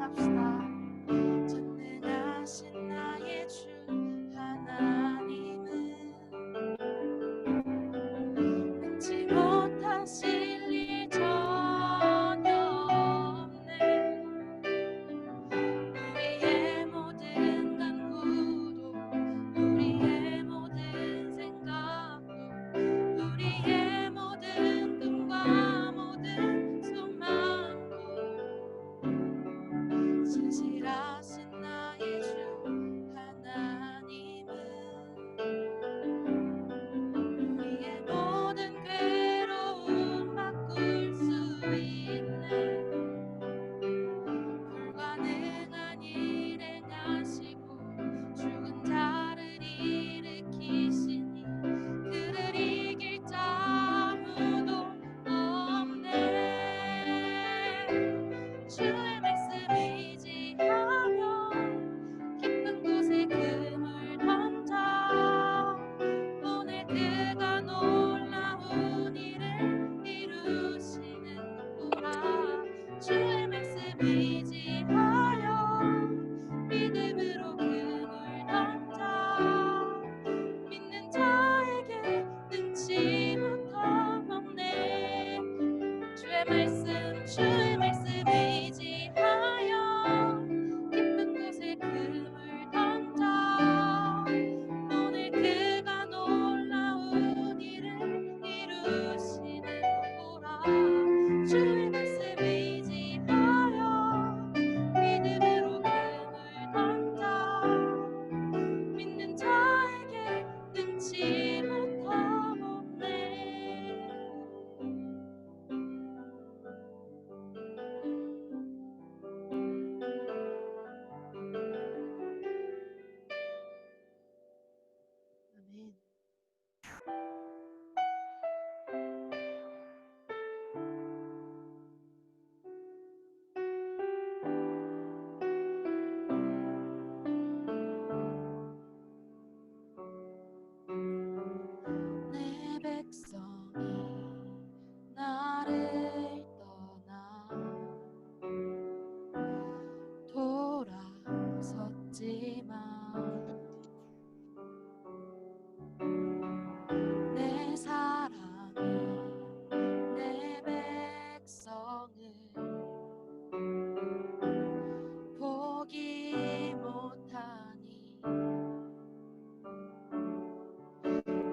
찬양합시다. 전능하신 나의 주 하나님은 능치 못하실 일 전혀 없네. 우리의 모든 간구도 우리의 모든 생각도 우리의 모든 꿈과 모든 소망도 진실하신 나의 주 하나님은 우리의 모든 괴로움 바꿀 수 있네. 불가능한 일 행하시고 죽은 자를 일으키시니 그를 이길 자 아무도 없네. 주의 말씀 의지하며 깊은 곳에 금을 던져 오늘 그가 놀라운 일을 이루시는 거라. 주의 말씀 의지하여 믿음으로 금을 던져 믿는 자에게 능치 못함 없네. 주의 말씀 의지하여 깊은 곳에 금을 던져 오늘 그가 놀라운 일을 이루시는 거라. 주의 말씀 의지하여 믿음으로 금을 던져 믿는 자에게 능치 못함 없네. 아멘. 내 백성이 나를 떠나 돌아섰지만 내 사랑이 내 백성을 포기 못하니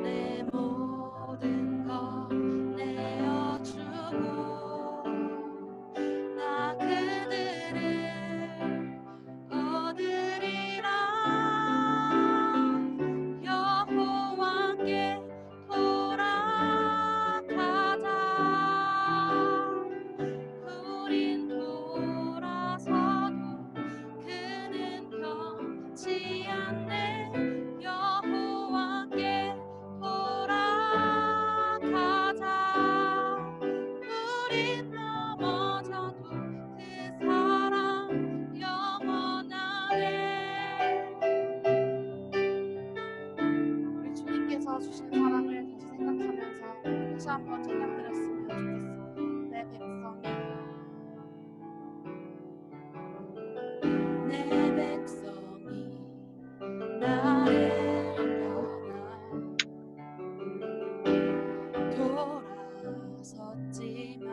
내 모든 것 내어주고 나 그들을 얻으리라. 여호와께 돌아가자. 우린 돌아서도 그는 변치 않네. 여호와께 돌아가자. 우린 넘어져도 그 사랑 영원하네. 우리 주님께서 주신 사랑을 다시 생각하면서 다시 한번 찬양드렸으면 좋겠습니다. 내 백성이 나를 떠나 돌아섰지만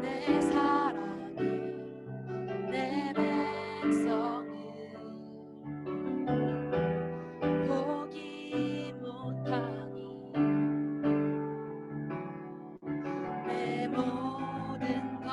내 사랑이 내 백성을 포기 못하니 내 모든 것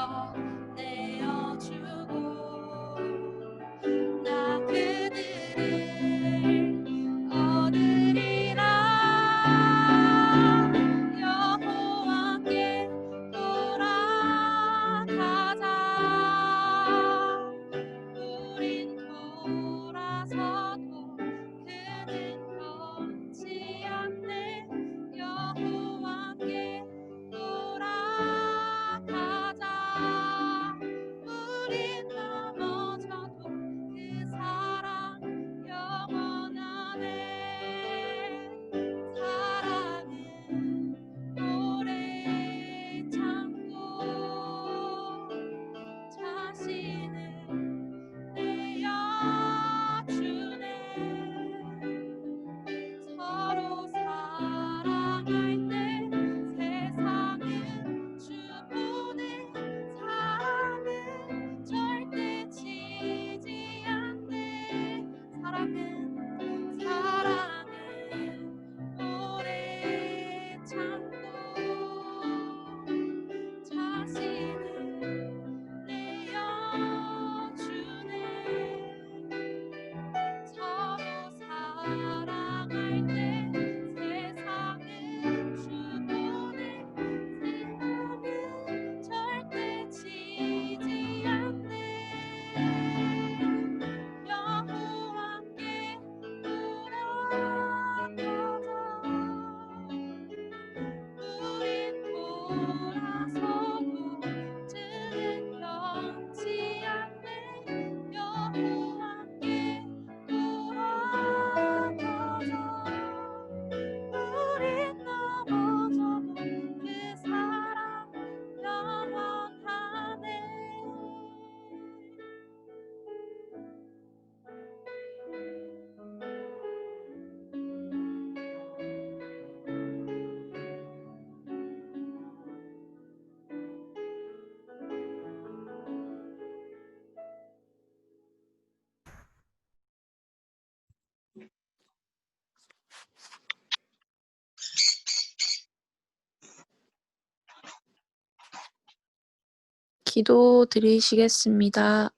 기도 드리시겠습니다.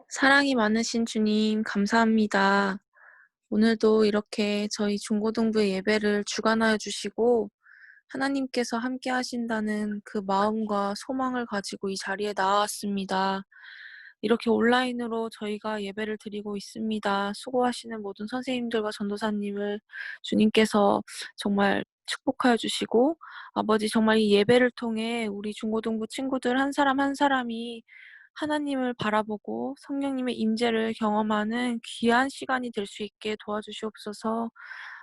사랑이 많으신 주님, 감사합니다. 오늘도 이렇게 저희 중고등부의 예배를 주관하여 주시고 하나님께서 함께 하신다는 그 마음과 소망을 가지고 이 자리에 나왔습니다. 이렇게 온라인으로 저희가 예배를 드리고 있습니다. 수고하시는 모든 선생님들과 전도사님을 주님께서 정말 축복하여 주시고 아버지 정말 이 예배를 통해 우리 중고등부 친구들 한 사람 한 사람이 하나님을 바라보고 성령님의 임재를 경험하는 귀한 시간이 될 수 있게 도와주시옵소서.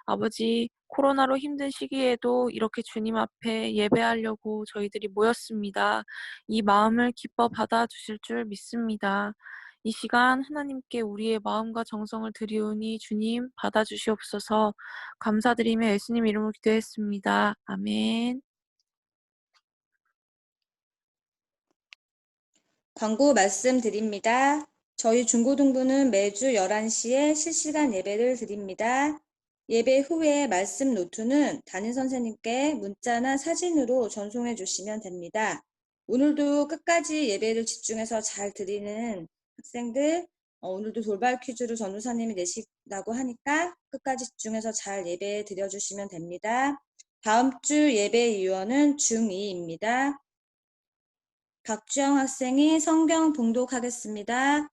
아버지 코로나로 힘든 시기에도 이렇게 주님 앞에 예배하려고 저희들이 모였습니다. 이 마음을 기뻐 받아주실 줄 믿습니다. 이 시간 하나님께 우리의 마음과 정성을 드리오니 주님 받아주시옵소서. 감사드리며 예수님 이름으로 기도했습니다. 아멘. 광고 말씀드립니다. 저희 중고등부는 매주 11시에 실시간 예배를 드립니다. 예배 후에 말씀 노트는 담임 선생님께 문자나 사진으로 전송해 주시면 됩니다. 오늘도 끝까지 예배를 집중해서 잘 드리는 학생들, 오늘도 돌발 퀴즈로 전도사님이 내신다고 하니까 끝까지 집중해서 잘 예배 드려주시면 됩니다. 다음 주 예배 위원은 중2입니다. 박주영 학생이 성경 봉독하겠습니다.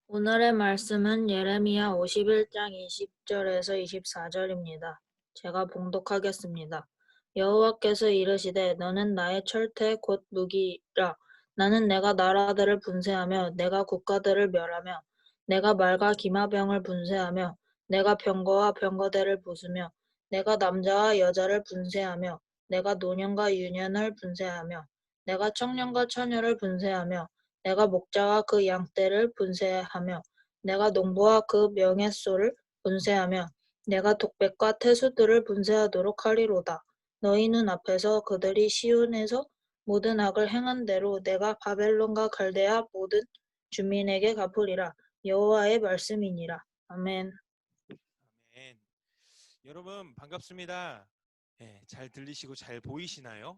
오늘의 말씀은 예레미야 51장 20절에서 24절입니다. 제가 봉독하겠습니다. 여호와께서 이르시되 너는 나의 철퇴 곧 무기라. 나는 내가 나라들을 분쇄하며 내가 국가들을 멸하며 내가 말과 기마병을 분쇄하며 내가 병거와 병거대를 부수며 내가 남자와 여자를 분쇄하며 내가 노년과 유년을 분쇄하며 내가 청년과 처녀를 분쇄하며 내가 목자와 그 양떼를 분쇄하며 내가 농부와 그 명예소를 분쇄하며 내가 독백과 태수들을 분쇄하도록 하리로다. 너희 눈 앞에서 그들이 시온에서 모든 악을 행한 대로 내가 바벨론과 갈대아 모든 주민에게 갚으리라. 여호와의 말씀이니라. 아멘. 아멘. 여러분 반갑습니다. 네, 잘 들리시고 잘 보이시나요?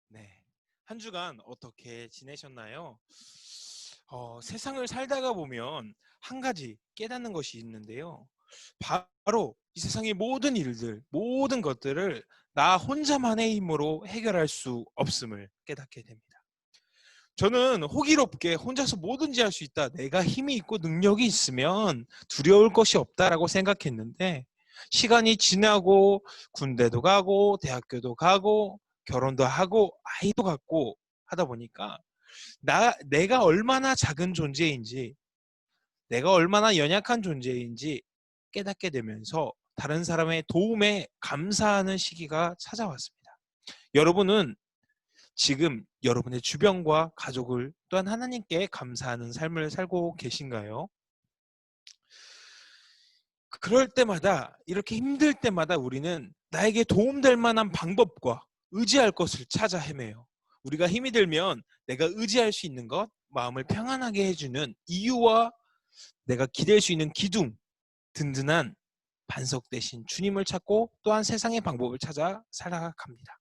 네. 한 주간 어떻게 지내셨나요? 세상을 살다가 보면 한 가지 깨닫는 것이 있는데요. 바로 이 세상의 모든 일들, 모든 것들을 나 혼자만의 힘으로 해결할 수 없음을 깨닫게 됩니다. 저는 호기롭게 혼자서 뭐든지 할 수 있다. 내가 힘이 있고 능력이 있으면 두려울 것이 없다라고 생각했는데 시간이 지나고 군대도 가고 대학교도 가고 결혼도 하고 아이도 갖고 하다 보니까 내가 얼마나 작은 존재인지 내가 얼마나 연약한 존재인지 깨닫게 되면서 다른 사람의 도움에 감사하는 시기가 찾아왔습니다. 여러분은 지금 여러분의 주변과 가족을 또한 하나님께 감사하는 삶을 살고 계신가요? 그럴 때마다 이렇게 힘들 때마다 우리는 나에게 도움될 만한 방법과 의지할 것을 찾아 헤매요. 우리가 힘이 들면 내가 의지할 수 있는 것, 마음을 평안하게 해주는 이유와 내가 기댈 수 있는 기둥, 든든한 반석 대신 주님을 찾고 또한 세상의 방법을 찾아 살아갑니다.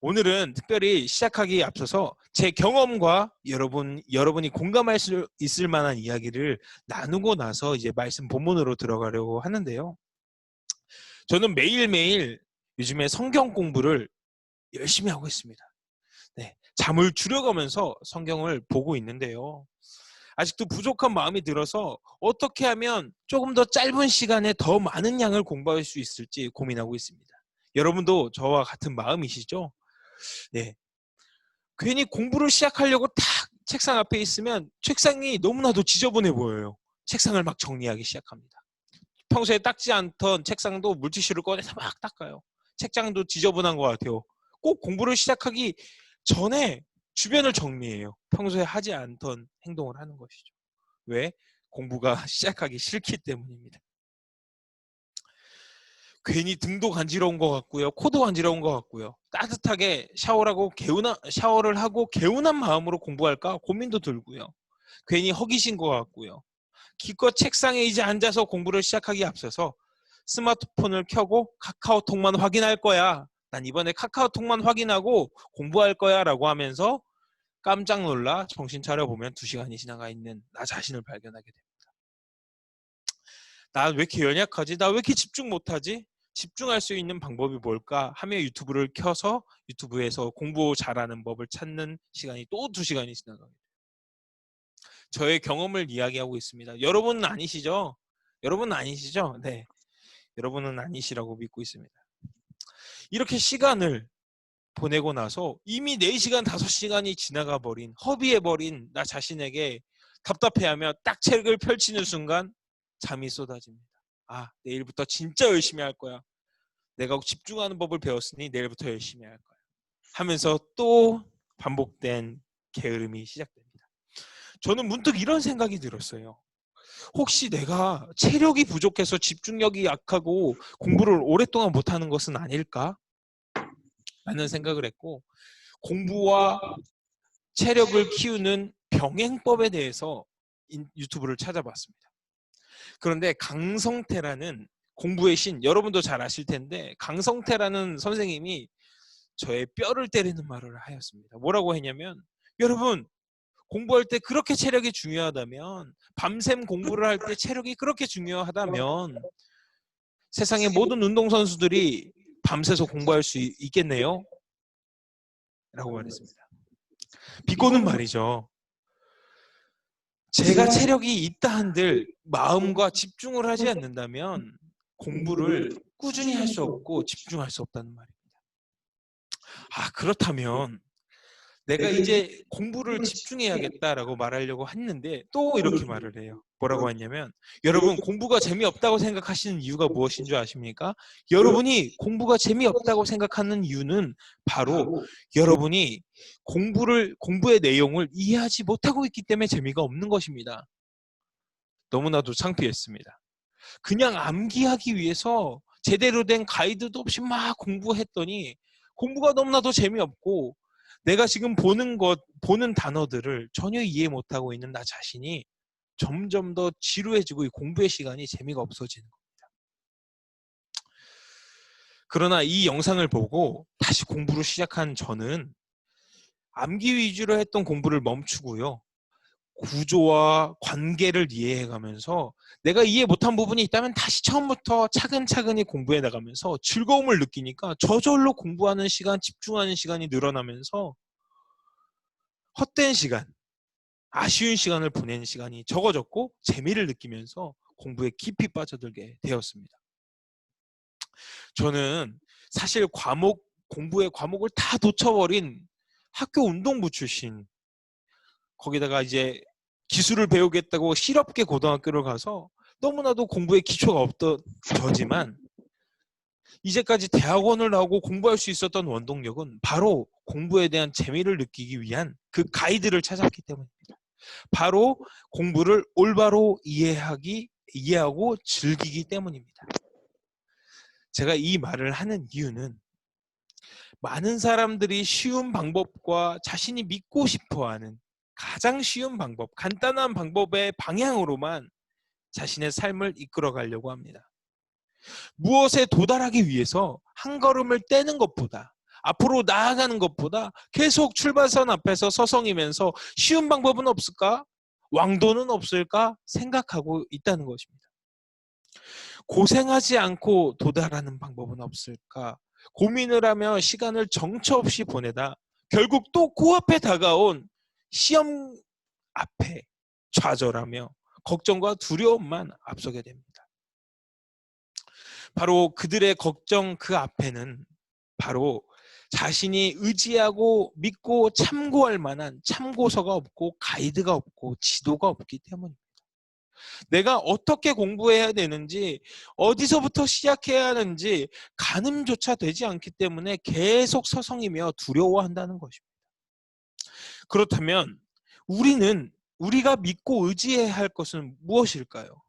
오늘은 특별히 시작하기에 앞서서 제 경험과 여러분이 공감할 수 있을 만한 이야기를 나누고 나서 이제 말씀 본문으로 들어가려고 하는데요. 저는 매일매일 요즘에 성경 공부를 열심히 하고 있습니다. 네, 잠을 줄여가면서 성경을 보고 있는데요. 아직도 부족한 마음이 들어서 어떻게 하면 조금 더 짧은 시간에 더 많은 양을 공부할 수 있을지 고민하고 있습니다. 여러분도 저와 같은 마음이시죠? 네. 괜히 공부를 시작하려고 탁 책상 앞에 있으면 책상이 너무나도 지저분해 보여요. 책상을 막 정리하기 시작합니다. 평소에 닦지 않던 책상도 물티슈를 꺼내서 막 닦아요. 책장도 지저분한 것 같아요. 꼭 공부를 시작하기 전에 주변을 정리해요. 평소에 하지 않던 행동을 하는 것이죠. 왜? 공부가 시작하기 싫기 때문입니다. 괜히 등도 간지러운 것 같고요. 코도 간지러운 것 같고요. 따뜻하게 샤워를 하고 개운한 마음으로 공부할까 고민도 들고요. 괜히 허기진 것 같고요. 기껏 책상에 이제 앉아서 공부를 시작하기에 앞서서 스마트폰을 켜고 카카오톡만 확인할 거야. 난 이번에 카카오톡만 확인하고 공부할 거야 라고 하면서 깜짝 놀라 정신 차려보면 2시간이 지나가 있는 나 자신을 발견하게 됩니다. 나 왜 이렇게 연약하지? 나 왜 이렇게 집중 못하지? 집중할 수 있는 방법이 뭘까 하며 유튜브를 켜서 유튜브에서 공부 잘하는 법을 찾는 시간이 또 2시간이 지나가게 돼요. 저의 경험을 이야기하고 있습니다. 여러분은 아니시죠? 여러분은 아니시죠? 네. 여러분은 아니시라고 믿고 있습니다. 이렇게 시간을 보내고 나서 이미 4시간, 5시간이 지나가 버린, 허비해버린 나 자신에게 답답해하며 딱 책을 펼치는 순간 잠이 쏟아집니다. 아, 내일부터 진짜 열심히 할 거야. 내가 집중하는 법을 배웠으니 내일부터 열심히 할 거야. 하면서 또 반복된 게으름이 시작됩니다. 저는 문득 이런 생각이 들었어요. 혹시 내가 체력이 부족해서 집중력이 약하고 공부를 오랫동안 못하는 것은 아닐까? 라는 생각을 했고, 공부와 체력을 키우는 병행법에 대해서 유튜브를 찾아봤습니다. 그런데 강성태라는 공부의 신, 여러분도 잘 아실 텐데 강성태라는 선생님이 저의 뼈를 때리는 말을 하였습니다. 뭐라고 했냐면, 여러분 공부할 때 그렇게 체력이 중요하다면, 밤샘 공부를 할 때 체력이 그렇게 중요하다면 세상의 모든 운동선수들이 밤새서 공부할 수 있겠네요? 라고 말했습니다. 비꼬는 말이죠. 제가 체력이 있다 한들 마음과 집중을 하지 않는다면 공부를 꾸준히 할 수 없고 집중할 수 없다는 말입니다. 아, 그렇다면 내가 이제 공부를 집중해야겠다라고 말하려고 했는데 또 이렇게 말을 해요. 뭐라고 했냐면, 여러분 공부가 재미없다고 생각하시는 이유가 무엇인 줄 아십니까? 여러분이 공부가 재미없다고 생각하는 이유는 바로 여러분이 공부의 내용을 이해하지 못하고 있기 때문에 재미가 없는 것입니다. 너무나도 창피했습니다. 그냥 암기하기 위해서 제대로 된 가이드도 없이 막 공부했더니 공부가 너무나도 재미없고, 내가 지금 보는 단어들을 전혀 이해 못하고 있는 나 자신이 점점 더 지루해지고 이 공부의 시간이 재미가 없어지는 겁니다. 그러나 이 영상을 보고 다시 공부를 시작한 저는 암기 위주로 했던 공부를 멈추고요. 구조와 관계를 이해해가면서 내가 이해 못한 부분이 있다면 다시 처음부터 차근차근히 공부해 나가면서 즐거움을 느끼니까 저절로 공부하는 시간, 집중하는 시간이 늘어나면서 헛된 시간, 아쉬운 시간을 보내는 시간이 적어졌고 재미를 느끼면서 공부에 깊이 빠져들게 되었습니다. 저는 사실 공부의 과목을 다 놓쳐버린 학교 운동부 출신, 거기다가 이제 기술을 배우겠다고 실업계 고등학교를 가서 너무나도 공부에 기초가 없던 저지만 이제까지 대학원을 나오고 공부할 수 있었던 원동력은 바로 공부에 대한 재미를 느끼기 위한 그 가이드를 찾았기 때문입니다. 바로 공부를 올바로 이해하고 즐기기 때문입니다. 제가 이 말을 하는 이유는 많은 사람들이 쉬운 방법과 자신이 믿고 싶어하는 가장 쉬운 방법, 간단한 방법의 방향으로만 자신의 삶을 이끌어 가려고 합니다. 무엇에 도달하기 위해서 한 걸음을 떼는 것보다, 앞으로 나아가는 것보다 계속 출발선 앞에서 서성이면서 쉬운 방법은 없을까? 왕도는 없을까? 생각하고 있다는 것입니다. 고생하지 않고 도달하는 방법은 없을까? 고민을 하며 시간을 정처 없이 보내다 결국 또 코앞에 다가온 시험 앞에 좌절하며 걱정과 두려움만 앞서게 됩니다. 바로 그들의 걱정 그 앞에는 바로 자신이 의지하고 믿고 참고할 만한 참고서가 없고 가이드가 없고 지도가 없기 때문입니다. 내가 어떻게 공부해야 되는지, 어디서부터 시작해야 하는지 가늠조차 되지 않기 때문에 계속 서성이며 두려워한다는 것입니다. 그렇다면 우리가 믿고 의지해야 할 것은 무엇일까요?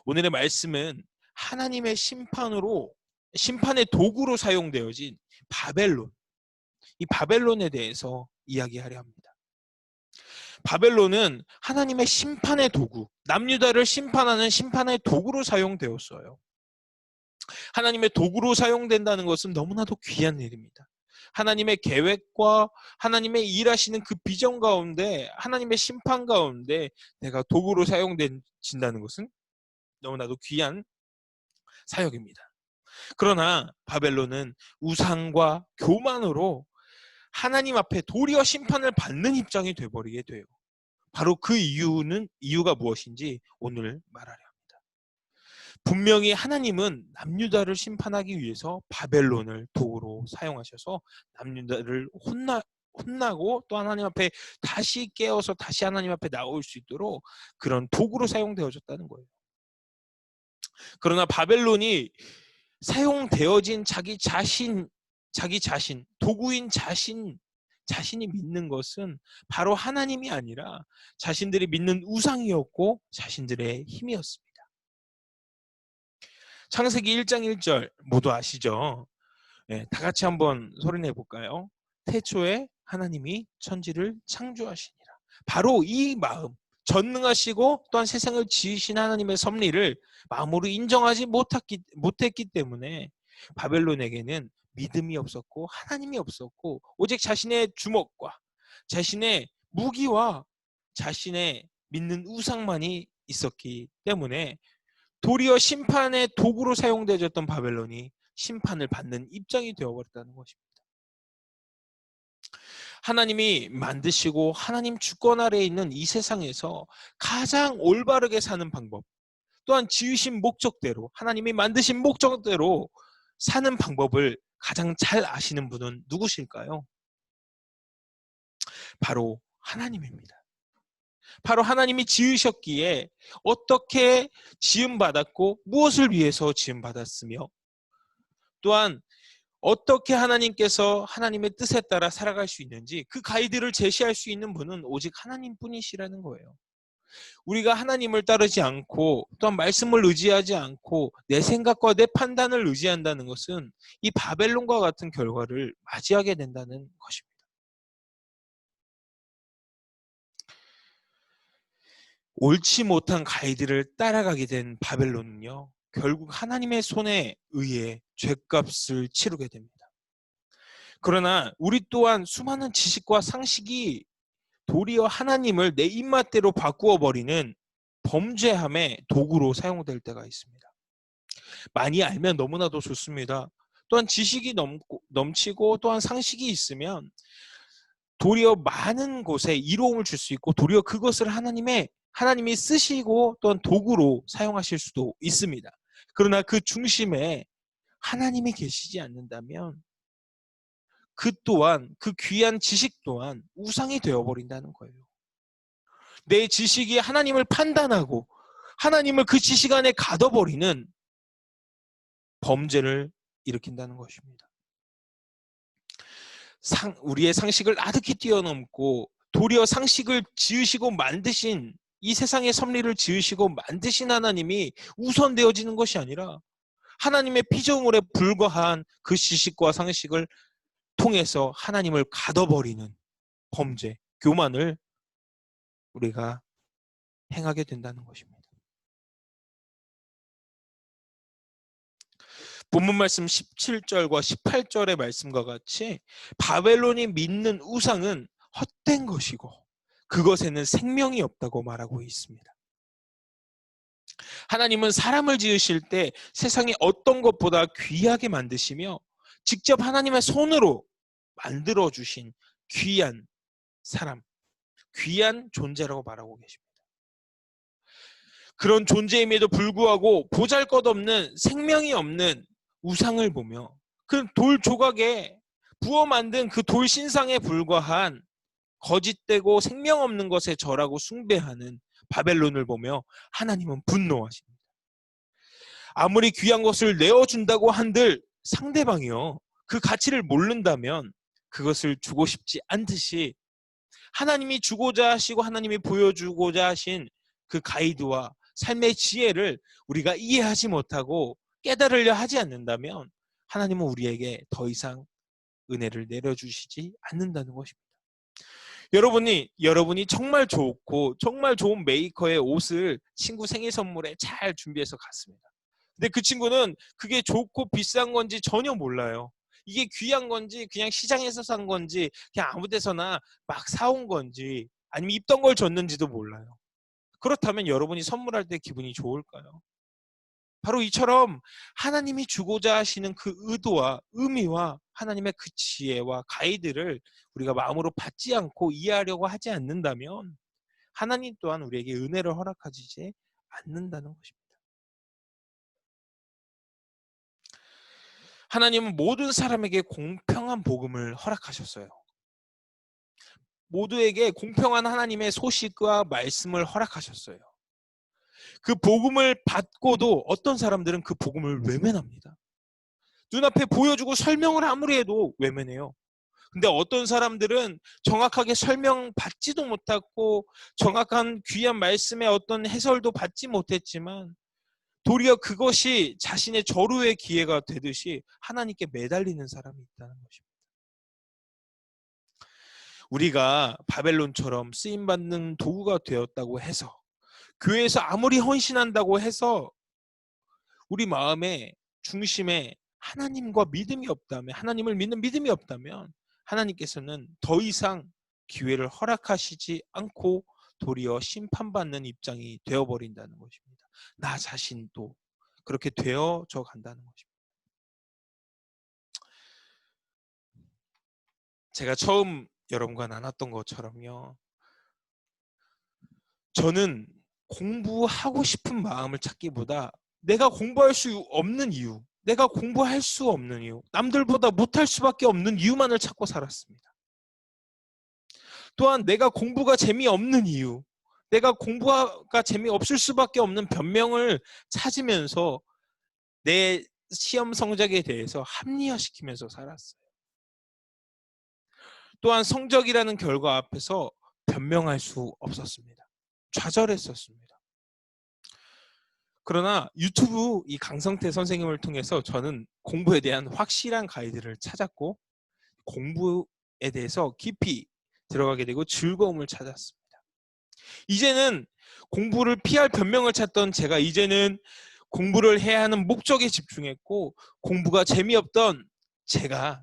오늘의 말씀은 하나님의 심판의 도구로 사용되어진 바벨론, 이 바벨론에 대해서 이야기하려 합니다. 바벨론은 하나님의 심판의 도구, 남유다를 심판하는 심판의 도구로 사용되었어요. 하나님의 도구로 사용된다는 것은 너무나도 귀한 일입니다. 하나님의 계획과 하나님의 일하시는 그 비전 가운데, 하나님의 심판 가운데 내가 도구로 사용된다는 것은 너무나도 귀한 사역입니다. 그러나 바벨론은 우상과 교만으로 하나님 앞에 도리어 심판을 받는 입장이 되어버리게 돼요. 바로 그 이유가 무엇인지 오늘 말하려 합니다. 분명히 하나님은 남유다를 심판하기 위해서 바벨론을 도구로 사용하셔서 남유다를 혼나고 또 하나님 앞에 다시 깨어서 다시 하나님 앞에 나올 수 있도록 그런 도구로 사용되어졌다는 거예요. 그러나 바벨론이 사용되어진 자기 자신, 도구인 자신이 믿는 것은 바로 하나님이 아니라 자신들이 믿는 우상이었고 자신들의 힘이었습니다. 창세기 1장 1절 모두 아시죠? 네, 다 같이 한번 소리내 볼까요? 태초에 하나님이 천지를 창조하시니라. 바로 이 마음, 전능하시고 또한 세상을 지으신 하나님의 섭리를 마음으로 인정하지 못했기 때문에 바벨론에게는 믿음이 없었고 하나님이 없었고 오직 자신의 주먹과 자신의 무기와 자신의 믿는 우상만이 있었기 때문에 도리어 심판의 도구로 사용되어졌던 바벨론이 심판을 받는 입장이 되어버렸다는 것입니다. 하나님이 만드시고 하나님 주권 아래에 있는 이 세상에서 가장 올바르게 사는 방법, 또한 지으신 목적대로, 하나님이 만드신 목적대로 사는 방법을 가장 잘 아시는 분은 누구실까요? 바로 하나님입니다. 바로 하나님이 지으셨기에 어떻게 지음받았고 무엇을 위해서 지음받았으며 또한 어떻게 하나님께서 하나님의 뜻에 따라 살아갈 수 있는지 그 가이드를 제시할 수 있는 분은 오직 하나님뿐이시라는 거예요. 우리가 하나님을 따르지 않고 또한 말씀을 의지하지 않고 내 생각과 내 판단을 의지한다는 것은 이 바벨론과 같은 결과를 맞이하게 된다는 것입니다. 옳지 못한 가이드를 따라가게 된 바벨론은요, 결국 하나님의 손에 의해 죗값을 치르게 됩니다. 그러나 우리 또한 수많은 지식과 상식이 도리어 하나님을 내 입맛대로 바꾸어 버리는 범죄함의 도구로 사용될 때가 있습니다. 많이 알면 너무나도 좋습니다. 또한 지식이 넘치고 또한 상식이 있으면 도리어 많은 곳에 이로움을 줄 수 있고 도리어 그것을 하나님이 쓰시고 또한 도구로 사용하실 수도 있습니다. 그러나 그 중심에 하나님이 계시지 않는다면 그 또한 그 귀한 지식 또한 우상이 되어버린다는 거예요. 내 지식이 하나님을 판단하고 하나님을 그 지식 안에 가둬버리는 범죄를 일으킨다는 것입니다. 우리의 상식을 아득히 뛰어넘고 도리어 상식을 지으시고 만드신 이 세상의 섭리를 지으시고 만드신 하나님이 우선되어지는 것이 아니라 하나님의 피조물에 불과한 그 지식과 상식을 통해서 하나님을 가둬버리는 범죄, 교만을 우리가 행하게 된다는 것입니다. 본문 말씀 17절과 18절의 말씀과 같이 바벨론이 믿는 우상은 헛된 것이고 그것에는 생명이 없다고 말하고 있습니다. 하나님은 사람을 지으실 때 세상에 어떤 것보다 귀하게 만드시며 직접 하나님의 손으로 만들어주신 귀한 사람, 귀한 존재라고 말하고 계십니다. 그런 존재임에도 불구하고 보잘것없는 생명이 없는 우상을 보며 그 돌 조각에 부어 만든 그 돌 신상에 불과한 거짓되고 생명 없는 것에 절하고 숭배하는 바벨론을 보며 하나님은 분노하십니다. 아무리 귀한 것을 내어준다고 한들 상대방이요, 그 가치를 모른다면 그것을 주고 싶지 않듯이 하나님이 주고자 하시고 하나님이 보여주고자 하신 그 가이드와 삶의 지혜를 우리가 이해하지 못하고 깨달으려 하지 않는다면 하나님은 우리에게 더 이상 은혜를 내려주시지 않는다는 것입니다. 여러분이 정말 좋고 정말 좋은 메이커의 옷을 친구 생일 선물에 잘 준비해서 갔습니다. 근데 그 친구는 그게 좋고 비싼 건지 전혀 몰라요. 이게 귀한 건지 그냥 시장에서 산 건지 그냥 아무 데서나 막 사온 건지 아니면 입던 걸 줬는지도 몰라요. 그렇다면 여러분이 선물할 때 기분이 좋을까요? 바로 이처럼 하나님이 주고자 하시는 그 의도와 의미와 하나님의 그 지혜와 가이드를 우리가 마음으로 받지 않고 이해하려고 하지 않는다면 하나님 또한 우리에게 은혜를 허락하지 않는다는 것입니다. 하나님은 모든 사람에게 공평한 복음을 허락하셨어요. 모두에게 공평한 하나님의 소식과 말씀을 허락하셨어요. 그 복음을 받고도 어떤 사람들은 그 복음을 외면합니다. 눈앞에 보여주고 설명을 아무리 해도 외면해요. 근데 어떤 사람들은 정확하게 설명받지도 못했고 정확한 귀한 말씀의 어떤 해설도 받지 못했지만 도리어 그것이 자신의 절호의 기회가 되듯이 하나님께 매달리는 사람이 있다는 것입니다. 우리가 바벨론처럼 쓰임받는 도구가 되었다고 해서 교회에서 아무리 헌신한다고 해서 우리 마음의 중심에 하나님과 믿음이 없다면, 하나님을 믿는 믿음이 없다면 하나님께서는 더 이상 기회를 허락하시지 않고 도리어 심판받는 입장이 되어버린다는 것입니다. 나 자신도 그렇게 되어져 간다는 것입니다. 제가 처음 여러분과 나눴던 것처럼요. 저는 공부하고 싶은 마음을 찾기보다 내가 공부할 수 없는 이유, 내가 공부할 수 없는 이유, 남들보다 못할 수밖에 없는 이유만을 찾고 살았습니다. 또한 내가 공부가 재미없는 이유, 내가 공부가 재미없을 수밖에 없는 변명을 찾으면서 내 시험 성적에 대해서 합리화시키면서 살았어요. 또한 성적이라는 결과 앞에서 변명할 수 없었습니다. 좌절했었습니다. 그러나 유튜브 이 강성태 선생님을 통해서 저는 공부에 대한 확실한 가이드를 찾았고 공부에 대해서 깊이 들어가게 되고 즐거움을 찾았습니다. 이제는 공부를 피할 변명을 찾던 제가 이제는 공부를 해야 하는 목적에 집중했고 공부가 재미없던 제가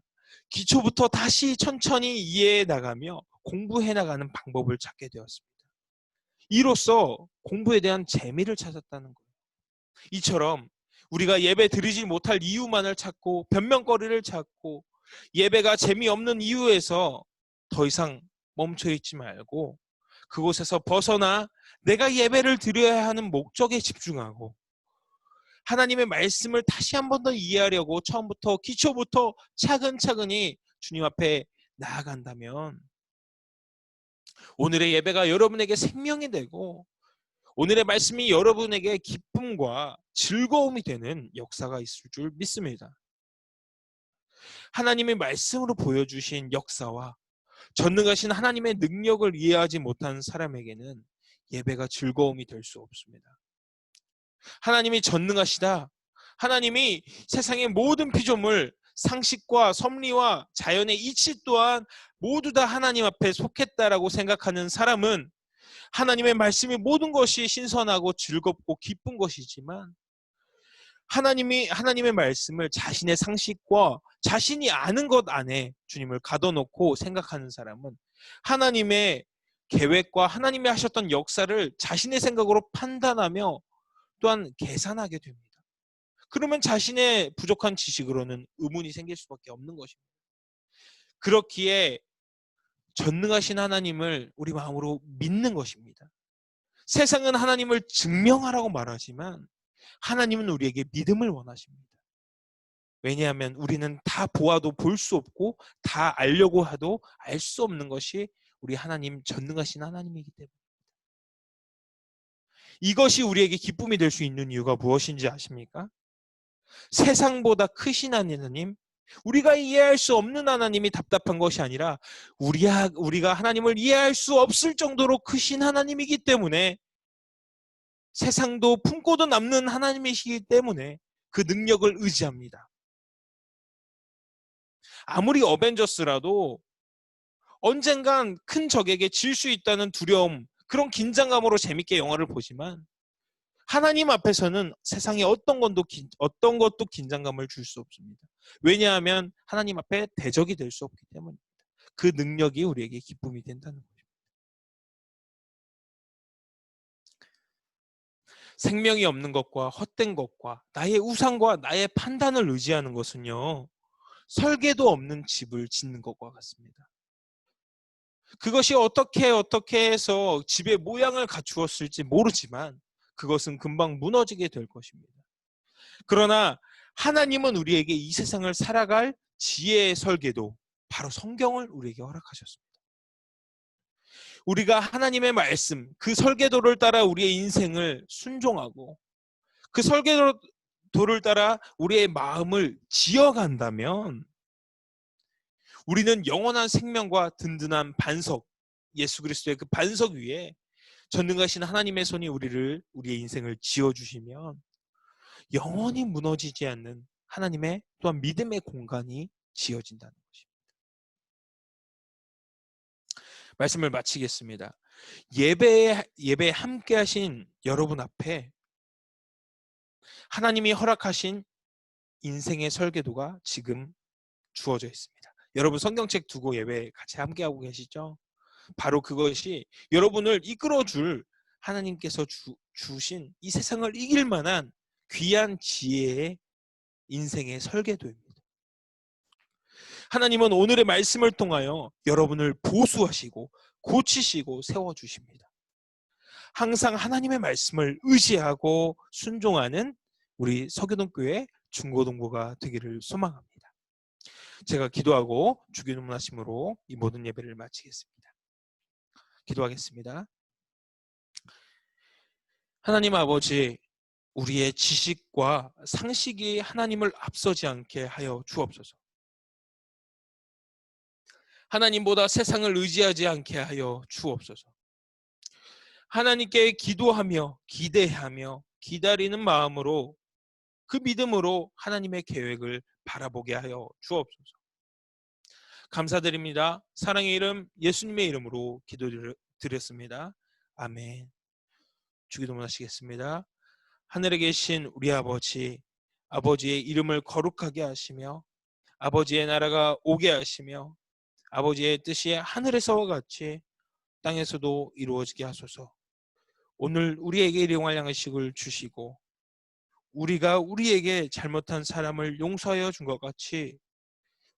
기초부터 다시 천천히 이해해 나가며 공부해 나가는 방법을 찾게 되었습니다. 이로써 공부에 대한 재미를 찾았다는 거예요. 이처럼 우리가 예배 드리지 못할 이유만을 찾고 변명거리를 찾고 예배가 재미없는 이유에서 더 이상 멈춰 있지 말고 그곳에서 벗어나 내가 예배를 드려야 하는 목적에 집중하고 하나님의 말씀을 다시 한 번 더 이해하려고 처음부터 기초부터 차근차근히 주님 앞에 나아간다면 오늘의 예배가 여러분에게 생명이 되고 오늘의 말씀이 여러분에게 기쁨과 즐거움이 되는 역사가 있을 줄 믿습니다. 하나님의 말씀으로 보여주신 역사와 전능하신 하나님의 능력을 이해하지 못한 사람에게는 예배가 즐거움이 될 수 없습니다. 하나님이 전능하시다. 하나님이 세상의 모든 피조물, 상식과 섭리와 자연의 이치 또한 모두 다 하나님 앞에 속했다라고 생각하는 사람은 하나님의 말씀이 모든 것이 신선하고 즐겁고 기쁜 것이지만 하나님의 말씀을 자신의 상식과 자신이 아는 것 안에 주님을 가둬놓고 생각하는 사람은 하나님의 계획과 하나님이 하셨던 역사를 자신의 생각으로 판단하며 또한 계산하게 됩니다. 그러면 자신의 부족한 지식으로는 의문이 생길 수밖에 없는 것입니다. 그렇기에 전능하신 하나님을 우리 마음으로 믿는 것입니다. 세상은 하나님을 증명하라고 말하지만 하나님은 우리에게 믿음을 원하십니다. 왜냐하면 우리는 다 보아도 볼 수 없고 다 알려고 해도 알 수 없는 것이 우리 하나님 전능하신 하나님이기 때문입니다. 이것이 우리에게 기쁨이 될 수 있는 이유가 무엇인지 아십니까? 세상보다 크신 하나님, 우리가 이해할 수 없는 하나님이 답답한 것이 아니라 우리가 하나님을 이해할 수 없을 정도로 크신 하나님이기 때문에 세상도 품고도 남는 하나님이시기 때문에 그 능력을 의지합니다. 아무리 어벤져스라도 언젠간 큰 적에게 질 수 있다는 두려움, 그런 긴장감으로 재밌게 영화를 보지만 하나님 앞에서는 세상에 어떤 것도 긴장감을 줄 수 없습니다. 왜냐하면 하나님 앞에 대적이 될 수 없기 때문입니다. 그 능력이 우리에게 기쁨이 된다는 거죠. 생명이 없는 것과 헛된 것과 나의 우상과 나의 판단을 의지하는 것은요, 설계도 없는 집을 짓는 것과 같습니다. 그것이 어떻게 해서 집의 모양을 갖추었을지 모르지만 그것은 금방 무너지게 될 것입니다. 그러나 하나님은 우리에게 이 세상을 살아갈 지혜의 설계도, 바로 성경을 우리에게 허락하셨습니다. 우리가 하나님의 말씀, 그 설계도를 따라 우리의 인생을 순종하고 그 설계도를 따라 우리의 마음을 지어간다면 우리는 영원한 생명과 든든한 반석, 예수 그리스도의 그 반석 위에 전능하신 하나님의 손이 우리의 인생을 지어주시면 영원히 무너지지 않는 하나님의 또한 믿음의 공간이 지어진다는 것입니다. 말씀을 마치겠습니다. 예배에 함께 하신 여러분 앞에 하나님이 허락하신 인생의 설계도가 지금 주어져 있습니다. 여러분 성경책 두고 예배 같이 함께하고 계시죠? 바로 그것이 여러분을 이끌어줄 하나님께서 주신 이 세상을 이길 만한 귀한 지혜의 인생의 설계도입니다. 하나님은 오늘의 말씀을 통하여 여러분을 보수하시고 고치시고 세워주십니다. 항상 하나님의 말씀을 의지하고 순종하는 우리 서교동교회 중고동부가 되기를 소망합니다. 제가 기도하고 주기도문하심으로 이 모든 예배를 마치겠습니다. 기도하겠습니다. 하나님 아버지, 우리의 지식과 상식이 하나님을 앞서지 않게 하여 주옵소서. 하나님보다 세상을 의지하지 않게 하여 주옵소서. 하나님께 기도하며 기대하며 기다리는 마음으로 그 믿음으로 하나님의 계획을 바라보게 하여 주옵소서. 감사드립니다. 사랑의 이름 예수님의 이름으로 기도드렸습니다. 아멘. 주기도문 하시겠습니다. 하늘에 계신 우리 아버지, 아버지의 이름을 거룩하게 하시며 아버지의 나라가 오게 하시며 아버지의 뜻이 하늘에서와 같이 땅에서도 이루어지게 하소서. 오늘 우리에게 일용할 양식을 주시고 우리가 우리에게 잘못한 사람을 용서하여 준 것 같이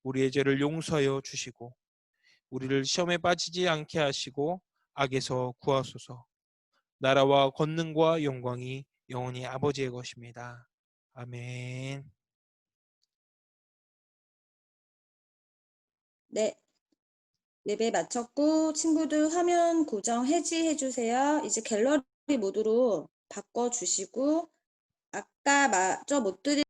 우리의 죄를 용서하여 주시고 우리를 시험에 빠지지 않게 하시고 악에서 구하소서. 나라와 권능과 영광이 영원히 아버지의 것입니다. 아멘. 네, 예배 마쳤고 친구들 화면 고정 해지해 주세요. 이제 갤러리 모드로 바꿔 주시고 아까 마저 못 드린